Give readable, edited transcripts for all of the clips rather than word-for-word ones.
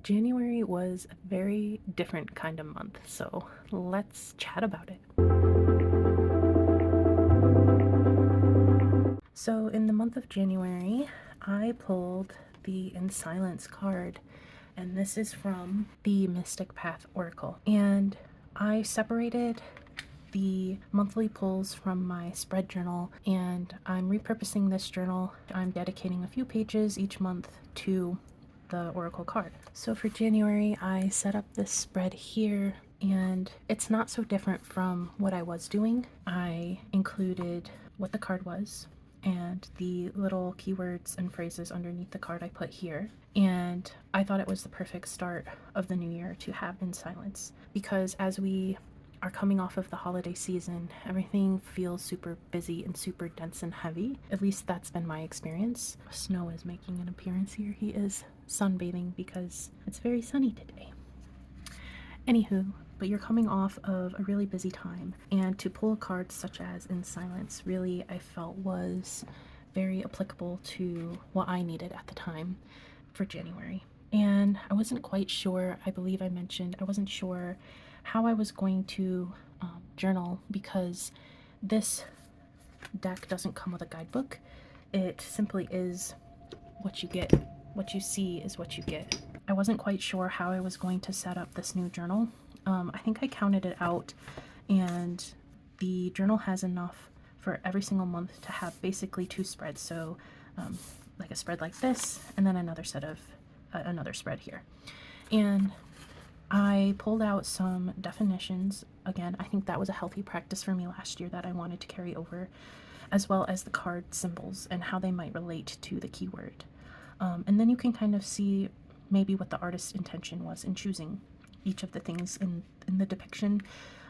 January was a very different kind of month, so let's chat about it. So in the month of January, I pulled the In Silence card, and this is from the Mystic Path Oracle. And I separated the monthly pulls from my spread journal, and I'm repurposing this journal. I'm dedicating a few pages each month to the oracle card. So for January, I set up this spread here, and it's not so different from what I was doing. I included what the card was and the little keywords and phrases underneath the card I put here. And I thought it was the perfect start of the new year to have In Silence, because as we are coming off of the holiday season, everything feels super busy and super dense and heavy. At least that's been my experience. Snow is making an appearance here. He is sunbathing because it's very sunny today. Anywho, but you're coming off of a really busy time, and to pull a card such as In Silence really I felt was very applicable to what I needed at the time for January. And I wasn't quite sure, I believe I mentioned, I wasn't sure how I was going to journal, because this deck doesn't come with a guidebook. It simply is what you get. What you see is what you get. I wasn't quite sure how I was going to set up this new journal. I think I counted it out, and the journal has enough for every single month to have basically 2 spreads. So like a spread like this, and then another set of another spread here. And I pulled out some definitions. Again, I think that was a healthy practice for me last year that I wanted to carry over, as well as the card symbols and how they might relate to the keyword. And then you can kind of see maybe what the artist's intention was in choosing each of the things in the depiction.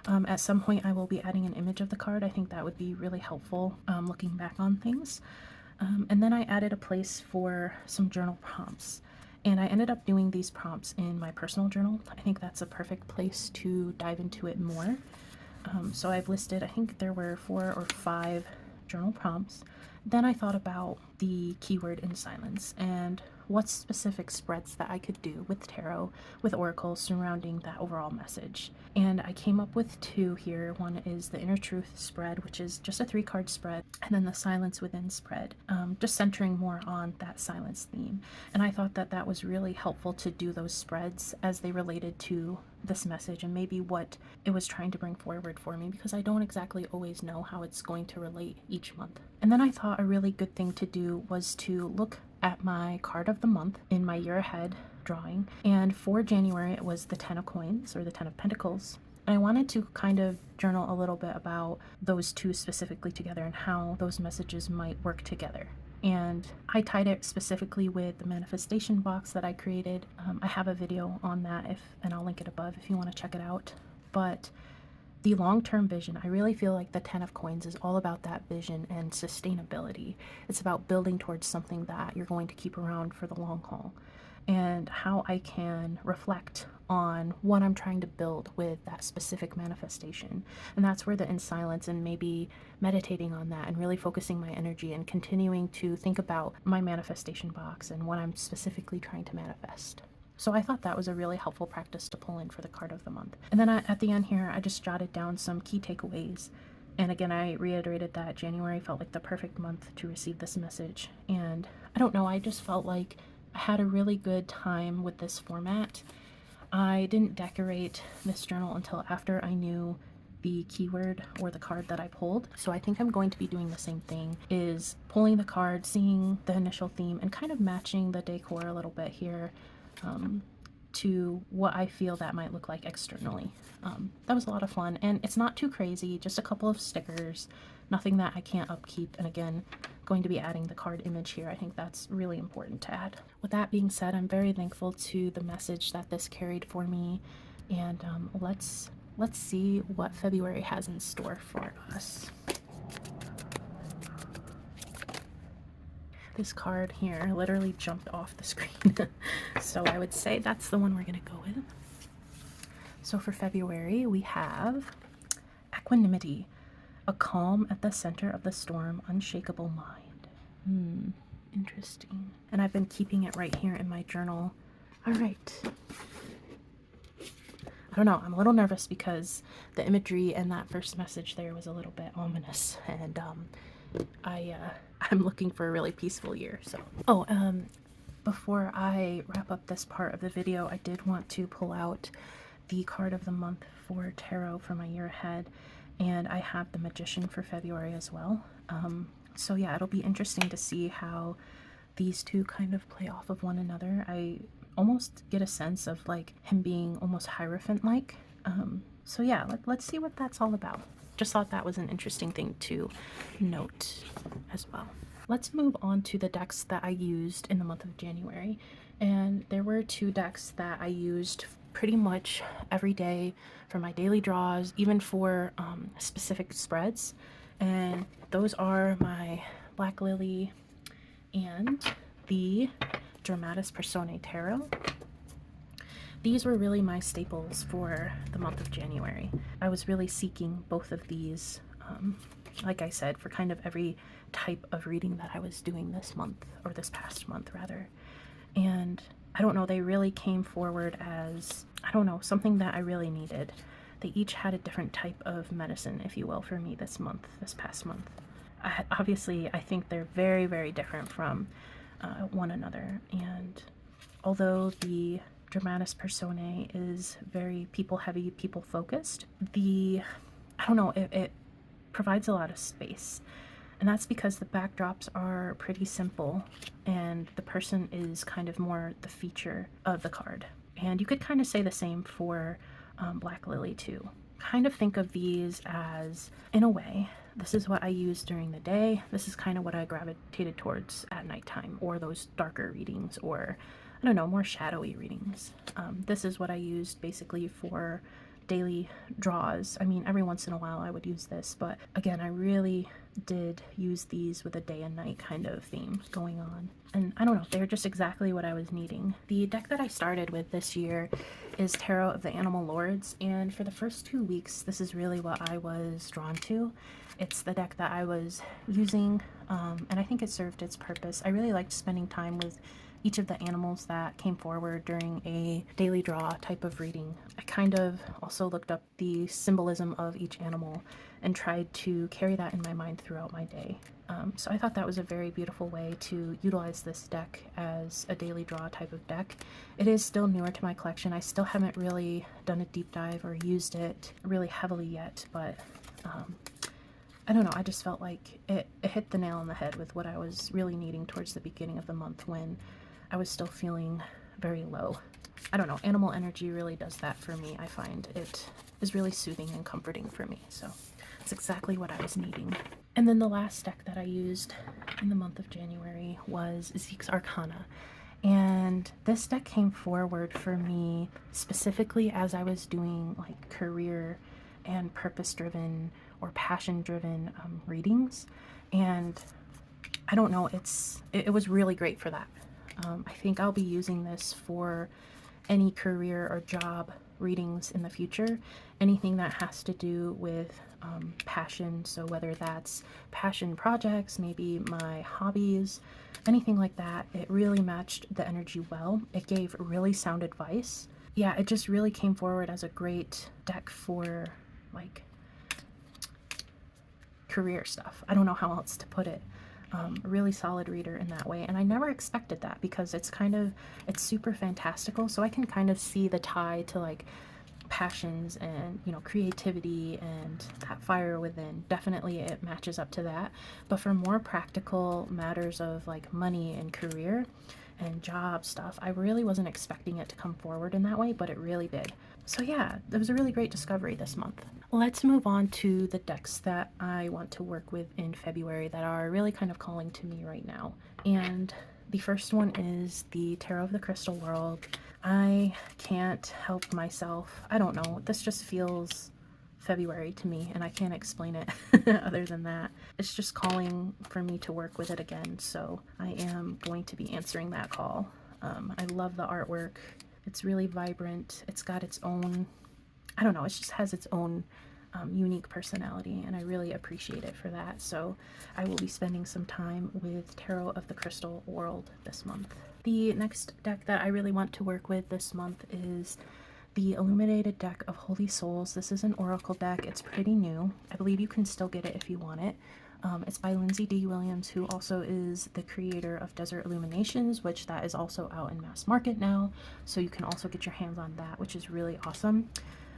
At some point I will be adding an image of the card. I think that would be really helpful looking back on things. And then I added a place for some journal prompts. And I ended up doing these prompts in my personal journal. I think that's a perfect place to dive into it more. So I've listed, I think there were 4 or 5 journal prompts. Then I thought about the keyword In Silence and what specific spreads that I could do with tarot, with oracles surrounding that overall message. And I came up with 2 here. One is the Inner Truth spread, which is just a 3-card spread, and then the Silence Within spread, just centering more on that silence theme. And I thought that that was really helpful to do those spreads as they related to this message and maybe what it was trying to bring forward for me, because I don't exactly always know how it's going to relate each month. And then I thought a really good thing to do was to look at my card of the month in my year ahead drawing, and for January it was the 10 of Coins, or the 10 of Pentacles. And I wanted to kind of journal a little bit about those 2 specifically together and how those messages might work together. And I tied it specifically with the manifestation box that I created. I have a video on that, and I'll link it above if you want to check it out. But the long-term vision, I really feel like the 10 of Coins is all about that vision and sustainability. It's about building towards something that you're going to keep around for the long haul, and how I can reflect on what I'm trying to build with that specific manifestation. And that's where the In Silence and maybe meditating on that and really focusing my energy and continuing to think about my manifestation box and what I'm specifically trying to manifest. So I thought that was a really helpful practice to pull in for the card of the month. And then at the end here, I just jotted down some key takeaways. And again, I reiterated that January felt like the perfect month to receive this message. And I don't know, I just felt like I had a really good time with this format. I didn't decorate this journal until after I knew the keyword or the card that I pulled. So I think I'm going to be doing the same thing, is pulling the card, seeing the initial theme, and kind of matching the decor a little bit here to what I feel that might look like externally. That was a lot of fun, and it's not too crazy, just a couple of stickers, nothing that I can't upkeep. And again, going to be adding the card image here. I think that's really important to add. With that being said, I'm very thankful to the message that this carried for me, and let's see what February has in store for us. This card here literally jumped off the screen. So I would say that's the one we're gonna go with. So for February, we have Equanimity, a calm at the center of the storm, unshakable mind. Interesting. And I've been keeping it right here in my journal. All right, I don't know, I'm a little nervous because the imagery in that first message there was a little bit ominous, and I'm looking for a really peaceful year. So before I wrap up this part of the video, I did want to pull out the card of the month for tarot for my year ahead, and I have the Magician for February as well. So yeah, it'll be interesting to see how these two kind of play off of one another. I almost get a sense of like him being almost Hierophant-like. So yeah, let's see what that's all about. Just thought that was an interesting thing to note as well. Let's move on to the decks that I used in the month of January. And there were two decks that I used pretty much every day for my daily draws, even for specific spreads. And those are my Black Lily and the Dramatis Personae Tarot. These were really my staples for the month of January. I was really seeking both of these, like I said, for kind of every type of reading that I was doing this month, or this past month rather. And I don't know, they really came forward as, I don't know, something that I really needed. They each had a different type of medicine, if you will, for me this month, this past month. Obviously, I think they're very, very different from one another. And although the Dramatis Personae is very people heavy, people focused, I don't know, it provides a lot of space. And that's because the backdrops are pretty simple and the person is kind of more the feature of the card. And you could kind of say the same for Black Lily too. Kind of think of these as, in a way, this is what I use during the day. This is kind of what I gravitated towards at nighttime, or those darker readings, or I don't know, more shadowy readings. This is what I used basically for daily draws. I mean, every once in a while I would use this, but again, I really did use these with a day and night kind of theme going on. And I don't know, they're just exactly what I was needing. The deck that I started with this year is Tarot of the Animal Lords, and for the first 2 weeks, this is really what I was drawn to. It's the deck that I was using, and I think it served its purpose. I really liked spending time with each of the animals that came forward during a daily draw type of reading. I kind of also looked up the symbolism of each animal and tried to carry that in my mind throughout my day. So I thought that was a very beautiful way to utilize this deck as a daily draw type of deck. It is still newer to my collection. I still haven't really done a deep dive or used it really heavily yet, but I don't know, I just felt like it hit the nail on the head with what I was really needing towards the beginning of the month when I was still feeling very low. I don't know, animal energy really does that for me. I find it is really soothing and comforting for me, so it's exactly what I was needing. And then the last deck that I used in the month of January was Zeke's Arcana. And this deck came forward for me specifically as I was doing like career and purpose-driven or passion-driven readings. And I don't know, it was really great for that. I think I'll be using this for any career or job readings in the future. Anything that has to do with passion, so whether that's passion projects, maybe my hobbies, anything like that, it really matched the energy well. It gave really sound advice. Yeah, it just really came forward as a great deck for like career stuff. I don't know how else to put it. A really solid reader in that way, and I never expected that because it's super fantastical, so I can kind of see the tie to like passions and, you know, creativity and that fire within. Definitely it matches up to that, but for more practical matters of like money and career and job stuff, I really wasn't expecting it to come forward in that way, but it really did. So yeah, it was a really great discovery this month. Let's move on to the decks that I want to work with in February that are really kind of calling to me right now. And the first one is the Tarot of the Crystal World. I can't help myself. I don't know, this just feels February to me, and I can't explain it other than that. It's just calling for me to work with it again, so I am going to be answering that call. I love the artwork. It's really vibrant. It's got its own, I don't know, it just has its own unique personality, and I really appreciate it for that. So I will be spending some time with Tarot of the Crystal World this month. The next deck that I really want to work with this month is the Illuminated deck of Holy Souls. This is an oracle deck. It's pretty new. I believe you can still get it if you want it. It's by Lindsay D. Williams, who also is the creator of Desert Illuminations, which that is also out in mass market now. So you can also get your hands on that, which is really awesome.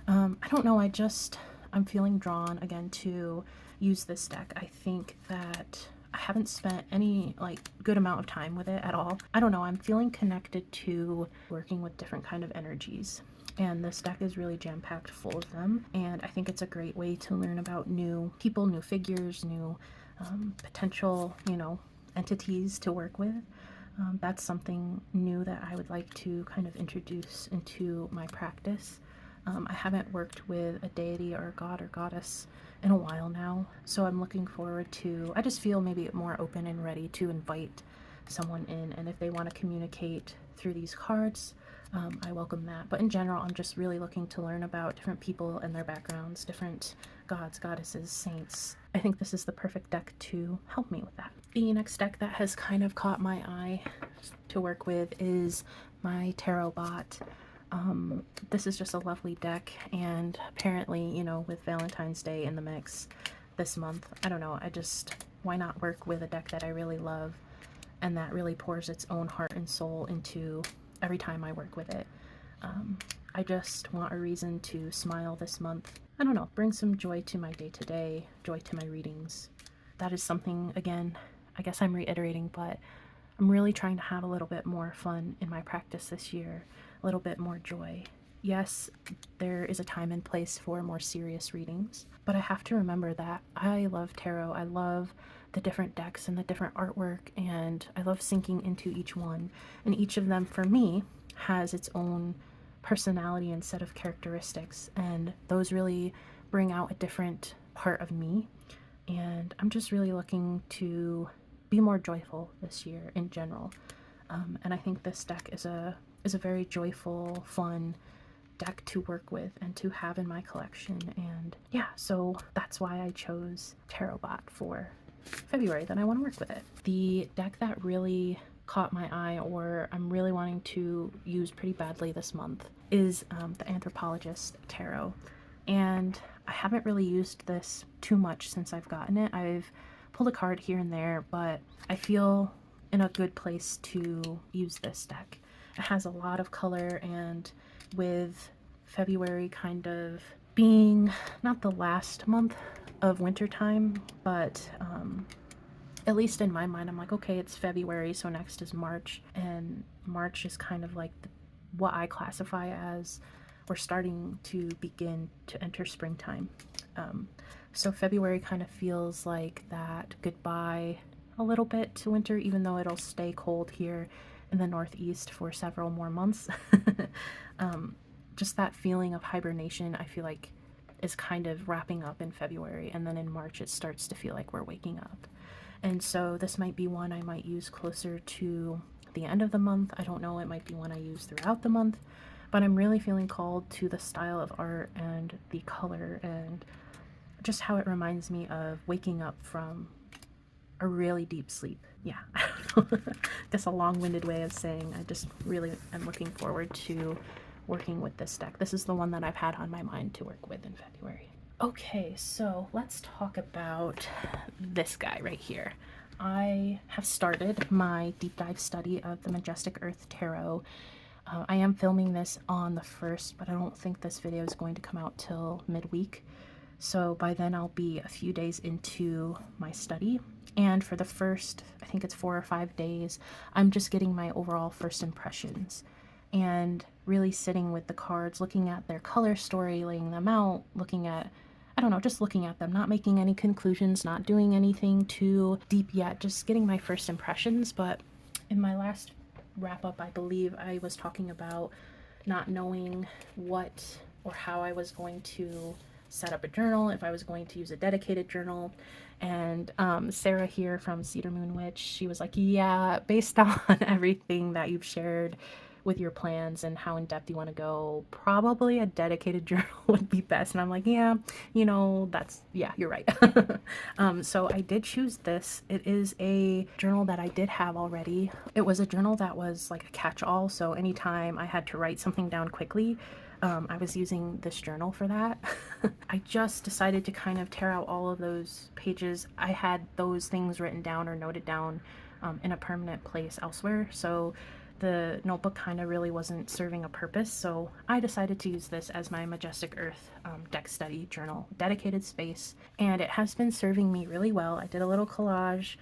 I don't know, I'm feeling drawn again to use this deck. I think that I haven't spent any good amount of time with it at all. I don't know, I'm feeling connected to working with different kind of energies. And this deck is really jam-packed full of them. And I think it's a great way to learn about new people, new figures, new potential, entities to work with. That's something new that I would like to kind of introduce into my practice. I haven't worked with a deity or a god or goddess in a while now, so I'm looking forward to, I just feel maybe more open and ready to invite someone in, and if they want to communicate through these cards, I welcome that. But in general, I'm just really looking to learn about different people and their backgrounds, different gods, goddesses, saints. I think this is the perfect deck to help me with that. The next deck that has kind of caught my eye to work with is my Tarotbot. This is just a lovely deck, and apparently, with Valentine's Day in the mix this month, I don't know, why not work with a deck that I really love and that really pours its own heart and soul into every time I work with it. I just want a reason to smile this month. I don't know, bring some joy to my day-to-day, joy to my readings. That is something, again, I guess I'm reiterating, but I'm really trying to have a little bit more fun in my practice this year, a little bit more joy. Yes, there is a time and place for more serious readings, but I have to remember that I love tarot. I love the different decks and the different artwork, and I love sinking into each one. And each of them, for me, has its own personality and set of characteristics, and those really bring out a different part of me. And I'm just really looking to be more joyful this year in general. And I think this deck is a very joyful, fun deck to work with and to have in my collection. And yeah, so that's why I chose Tarotbot for February, that I want to work with it. The deck that really caught my eye, or I'm really wanting to use pretty badly this month, is the Anthropologist Tarot. And I haven't really used this too much since I've gotten it. I've pulled a card here and there, but I feel in a good place to use this deck. It has a lot of color, and with February kind of being not the last month of wintertime, but at least in my mind, I'm like, okay, it's February, so next is March, and March is kind of like what I classify as we're starting to begin to enter springtime. So February kind of feels like that goodbye a little bit to winter, even though it'll stay cold here in the Northeast for several more months. Just that feeling of hibernation, I feel like, is kind of wrapping up in February, and then in March it starts to feel like we're waking up. And so this might be one I might use closer to the end of the month. I don't know, it might be one I use throughout the month, but I'm really feeling called to the style of art and the color and just how it reminds me of waking up from a really deep sleep. Yeah, I don't know. That's a long-winded way of saying I just really am looking forward to working with this deck. This is the one that I've had on my mind to work with in February. Okay, so let's talk about this guy right here. I have started my deep dive study of the Majestic Earth Tarot. I am filming this on the 1st, but I don't think this video is going to come out till midweek. So by then I'll be a few days into my study. And for the first, I think it's 4 or 5 days, I'm just getting my overall first impressions and really sitting with the cards, looking at their color story, laying them out, looking at, I don't know, just looking at them, not making any conclusions, not doing anything too deep yet, just getting my first impressions. But in my last wrap up, I believe I was talking about not knowing what or how I was going to set up a journal, if I was going to use a dedicated journal. And Sarah here from Cedar Moon Witch, she was like, yeah, based on everything that you've shared, with your plans and how in depth you want to go, probably a dedicated journal would be best. And I'm like, yeah, you know, yeah, you're right. So I did choose this. It is a journal that I did have already. It was a journal that was like a catch-all. So anytime I had to write something down quickly, I was using this journal for that. I just decided to kind of tear out all of those pages. I had those things written down or noted down in a permanent place elsewhere. So the notebook kind of really wasn't serving a purpose. So I decided to use this as my Majestic Earth deck study journal, dedicated space. And it has been serving me really well. I did a little collage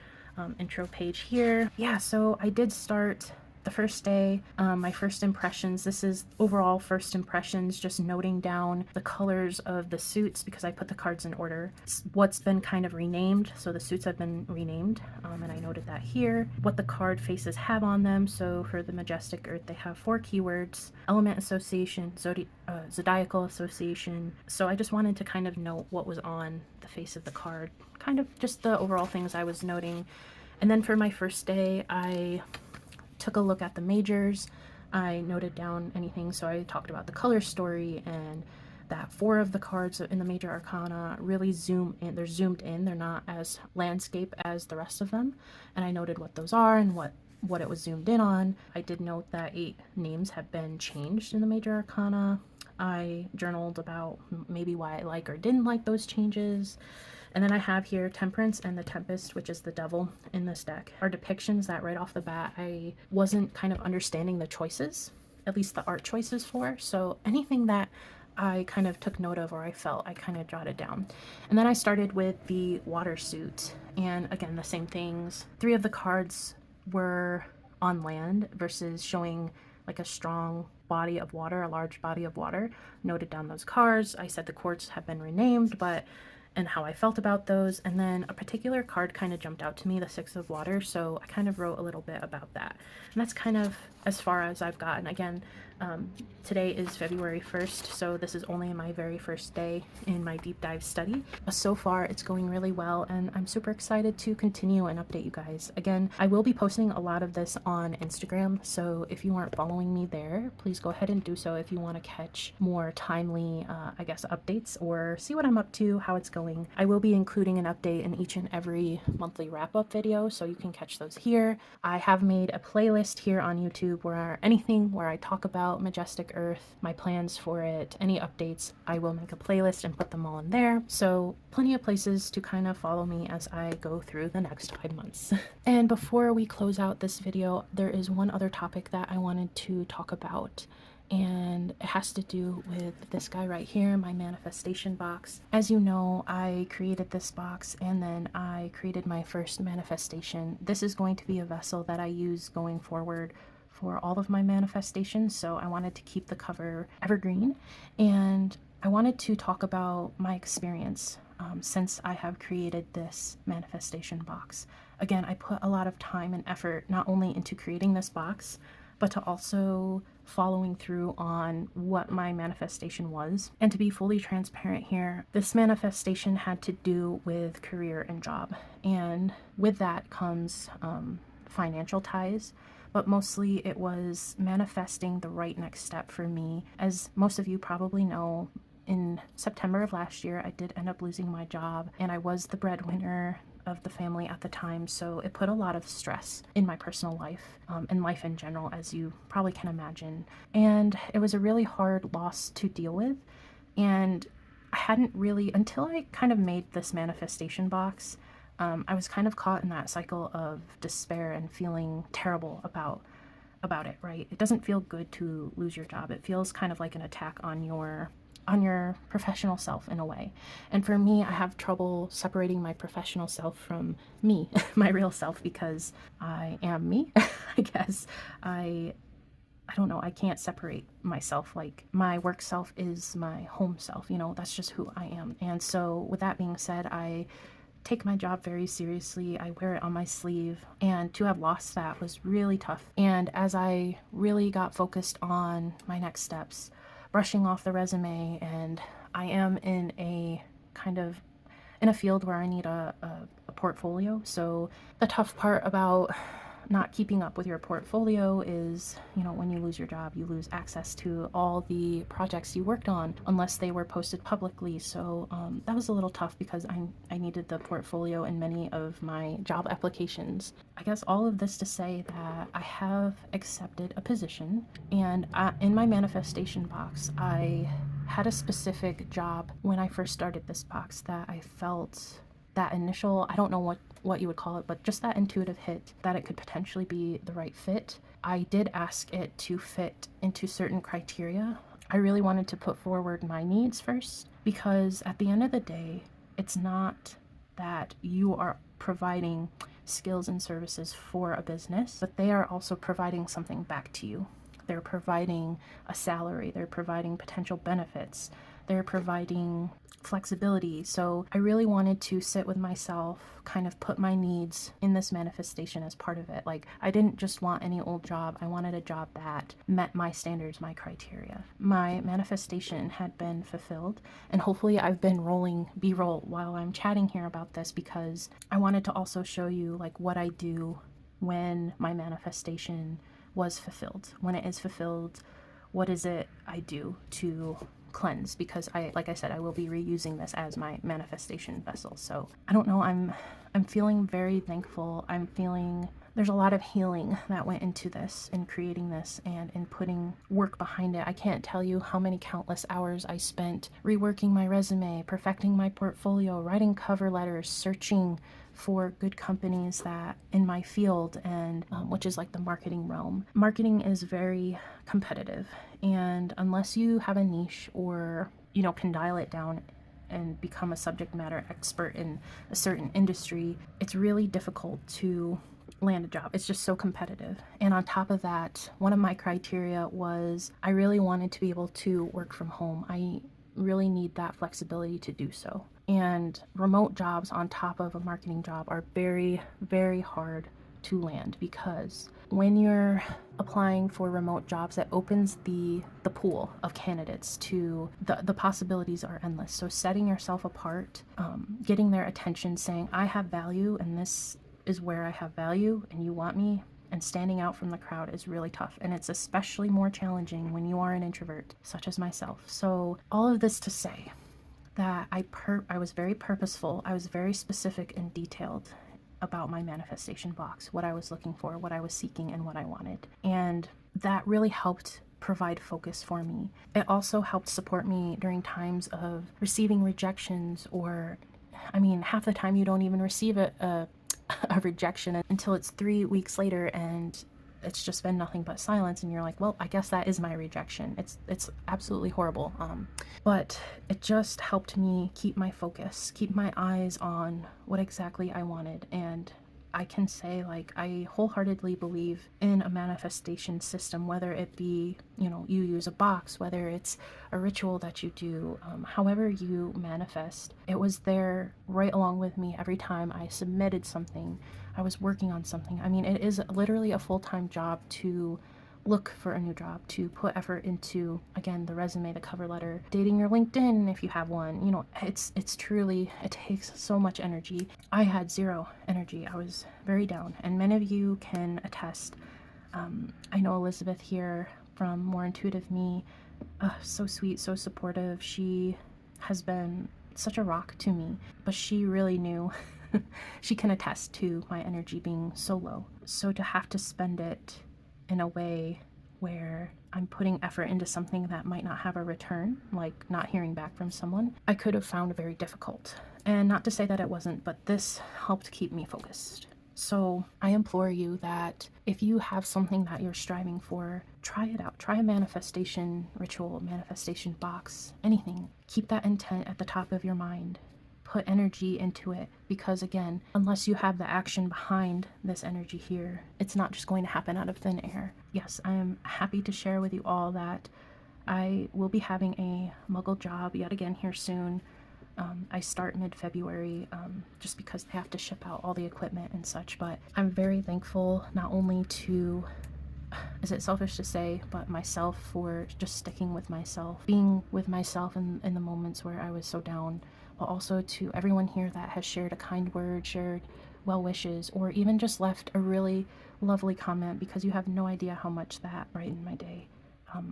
intro page here. Yeah, so I did start the first day, my first impressions. This is overall first impressions, just noting down the colors of the suits because I put the cards in order. It's what's been kind of renamed, so the suits have been renamed, and I noted that here. What the card faces have on them. So for the Majestic Earth, they have 4 keywords: element association, zodiacal association. So I just wanted to kind of note what was on the face of the card, kind of just the overall things I was noting. And then for my first day, I took a look at the majors. I noted down anything, so I talked about the color story and that 4 of the cards in the major arcana really zoom in. They're zoomed in, they're not as landscape as the rest of them, and I noted what those are and what it was zoomed in on. I did note that 8 names have been changed in the major arcana. I journaled about maybe why I like or didn't like those changes. And then I have here Temperance and the Tempest, which is the devil in this deck, are depictions that right off the bat I wasn't kind of understanding the choices, at least the art choices for. So anything that I kind of took note of or I felt, I kind of jotted down. And then I started with the water suit. And again, the same things. 3 of the cards were on land versus showing like a strong body of water, a large body of water. Noted down those cards. I said the courts have been renamed, and how I felt about those. And then a particular card kind of jumped out to me, the 6 of water, so I kind of wrote a little bit about that. And that's kind of as far as I've gotten. Again, today is February 1st, so this is only my very first day in my deep dive study. So far, it's going really well, and I'm super excited to continue and update you guys. Again, I will be posting a lot of this on Instagram, so if you aren't following me there, please go ahead and do so if you want to catch more timely, I guess, updates or see what I'm up to, how it's going. I will be including an update in each and every monthly wrap-up video, so you can catch those here. I have made a playlist here on YouTube where anything where I talk about Majestic Earth, my plans for it, any updates, I will make a playlist and put them all in there. So plenty of places to kind of follow me as I go through the next 5 months. And before we close out this video, there is one other topic that I wanted to talk about, and it has to do with this guy right here, my manifestation box. As you know, I created this box and then I created my first manifestation. This is going to be a vessel that I use going forward for all of my manifestations, so I wanted to keep the cover evergreen, and I wanted to talk about my experience since I have created this manifestation box. Again, I put a lot of time and effort not only into creating this box, but to also following through on what my manifestation was. And to be fully transparent here, this manifestation had to do with career and job, and with that comes financial ties. But mostly it was manifesting the right next step for me. As most of you probably know, in September of last year, I did end up losing my job, and I was the breadwinner of the family at the time, so it put a lot of stress in my personal life and life in general, as you probably can imagine. And it was a really hard loss to deal with, and I hadn't really, until I kind of made this manifestation box, I was kind of caught in that cycle of despair and feeling terrible about it, right? It doesn't feel good to lose your job. It feels kind of like an attack on your professional self in a way. And for me, I have trouble separating my professional self from me, my real self, because I am me. I guess I don't know, I can't separate myself. Like, my work self is my home self, you know, that's just who I am. And so with that being said, I take my job very seriously. I wear it on my sleeve, and to have lost that was really tough. And as I really got focused on my next steps, brushing off the resume, and I am in a kind of in a field where I need a portfolio. So the tough part about not keeping up with your portfolio is, you know, when you lose your job, you lose access to all the projects you worked on unless they were posted publicly. So that was a little tough because I needed the portfolio in many of my job applications. I guess all of this to say that I have accepted a position, and in my manifestation box, I had a specific job when I first started this box that I felt that initial, I don't know what you would call it, but just that intuitive hit that it could potentially be the right fit. I did ask it to fit into certain criteria. I really wanted to put forward my needs first, because at the end of the day, it's not that you are providing skills and services for a business, but they are also providing something back to you. They're providing a salary, they're providing potential benefits, they're providing flexibility. So I really wanted to sit with myself, kind of put my needs in this manifestation as part of it. Like, I didn't just want any old job, I wanted a job that met my standards, my criteria. My manifestation had been fulfilled, and hopefully I've been rolling B-roll while I'm chatting here about this, because I wanted to also show you like what I do when my manifestation was fulfilled. When it is fulfilled, what is it I do to cleanse? Because like I said, I will be reusing this as my manifestation vessel. So I don't know, I'm feeling very thankful. I'm feeling there's a lot of healing that went into this, in creating this, and in putting work behind it. I can't tell you how many countless hours I spent reworking my resume, perfecting my portfolio, writing cover letters, searching for good companies that in my field, and which is like the marketing realm. Marketing is very competitive, and unless you have a niche, or you know, can dial it down and become a subject matter expert in a certain industry, it's really difficult to land a job. It's just so competitive. And on top of that, one of my criteria was I really wanted to be able to work from home. I really need that flexibility to do so. And remote jobs on top of a marketing job are very, very hard to land, because when you're applying for remote jobs, it opens the pool of candidates to the possibilities are endless. So setting yourself apart, getting their attention, saying I have value and this is where I have value and you want me, and standing out from the crowd is really tough. And it's especially more challenging when you are an introvert, such as myself. So all of this to say that I was very purposeful. I was very specific and detailed about my manifestation box, what I was looking for, what I was seeking, and what I wanted. And that really helped provide focus for me. It also helped support me during times of receiving rejections, or, I mean, half the time you don't even receive a rejection until it's 3 weeks later, and it's just been nothing but silence, and you're like, well, I guess that is my rejection. It's absolutely horrible. But it just helped me keep my focus, keep my eyes on what exactly I wanted. And I can say, like, I wholeheartedly believe in a manifestation system, whether it be, you know, you use a box, whether it's a ritual that you do, however you manifest. It was there right along with me every time I submitted something, I was working on something. I mean, it is literally a full-time job to look for a new job, to put effort into, again, the resume, the cover letter, dating your LinkedIn if you have one. You know, it's truly, it takes so much energy. I had zero energy. I was very down, and many of you can attest. I know Elizabeth here from More Intuitive Me, so sweet, so supportive. She has been such a rock to me, but she really knew. She can attest to my energy being so low. So to have to spend it in a way where I'm putting effort into something that might not have a return, like not hearing back from someone, I could have found very difficult. And not to say that it wasn't, but this helped keep me focused. So I implore you that if you have something that you're striving for, try it out. Try a manifestation ritual, manifestation box, anything. Keep that intent at the top of your mind. Put energy into it, because again, unless you have the action behind this energy here, it's not just going to happen out of thin air. Yes, I am happy to share with you all that I will be having a muggle job yet again here soon. I start mid-February, just because they have to ship out all the equipment and such, but I'm very thankful not only to, is it selfish to say, but myself, for just sticking with myself, being with myself in the moments where I was so down, but also to everyone here that has shared a kind word, shared well wishes, or even just left a really lovely comment, because you have no idea how much that brightened my day.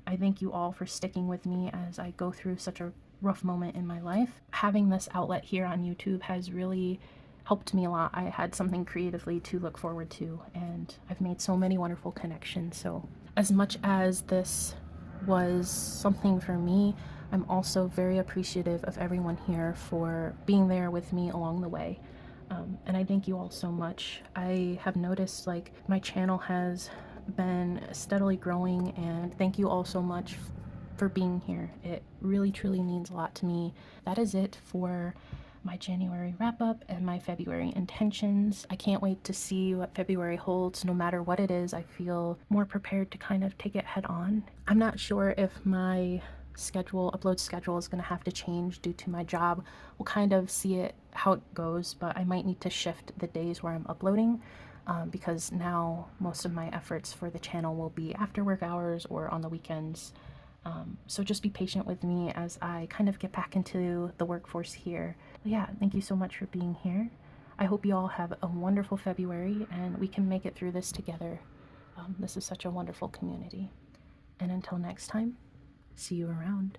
I thank you all for sticking with me as I go through such a rough moment in my life. Having this outlet here on YouTube has really helped me a lot. I had something creatively to look forward to, and I've made so many wonderful connections. So as much as this was something for me, I'm also very appreciative of everyone here for being there with me along the way. And I thank you all so much. I have noticed like my channel has been steadily growing, and thank you all so much for being here. It really truly means a lot to me. That is it for my January wrap up and my February intentions. I can't wait to see what February holds. No matter what it is, I feel more prepared to kind of take it head on. I'm not sure if my upload schedule is going to have to change due to my job. We'll kind of see it how it goes, but I might need to shift the days where I'm uploading, because now most of my efforts for the channel will be after work hours or on the weekends. So just be patient with me as I kind of get back into the workforce here. But yeah, thank you so much for being here. I hope you all have a wonderful February and we can make it through this together. This is such a wonderful community. And until next time, see you around.